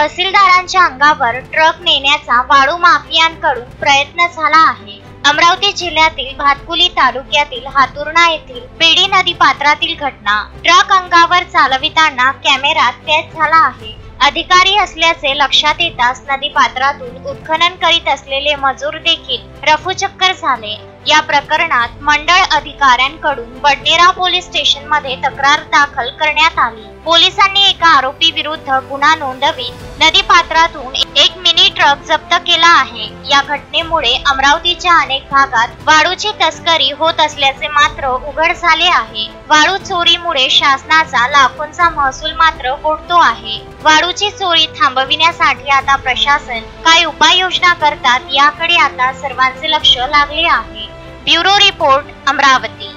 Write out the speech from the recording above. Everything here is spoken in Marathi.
तहसीलदारांच्या अंगावर ट्रक नेण्याचा वाळू माफियांकडून प्रयत्न झाला आहे। अमरावती जिल्ह्यातील भातकुली तालुक्यातील हातुर्णा येथील पेडी नदी पात्रातील घटना। ट्रक अंगावर चालविताना कॅमेऱ्यात कैद झाला आहे। अधिकारी असल्याचे लक्षात येताच नदी पात्रातून उत्खनन करीत असलेले मजूर देखील रफूचक्कर झाले। या प्रकरणात मंडळ अधिकाऱ्यांकडून बडनेरा पोलीस स्टेशन मध्ये तक्रार दाखल करण्यात आली। पोलिसांनी एका आरोपी विरुद्ध गुन्हा नोंदवीत नदी पात्रातून एक मिनी ट्रक जप्त केला आहे। या घटनेमुळे अमरावतीच्या अनेक भागात वाळूची तस्करी होत असल्याचे मात्र उघड झाले आहे। वाळू चोरीमुळे शासनाचा लाखोंचा महसूल मात्र बुडतो आहे। वाळूची चोरी थांबविण्यासाठी आता प्रशासन काय उपाययोजना करतात याकडे आता सर्वांचे लक्ष लागले आहे। Bureau report, Amravati.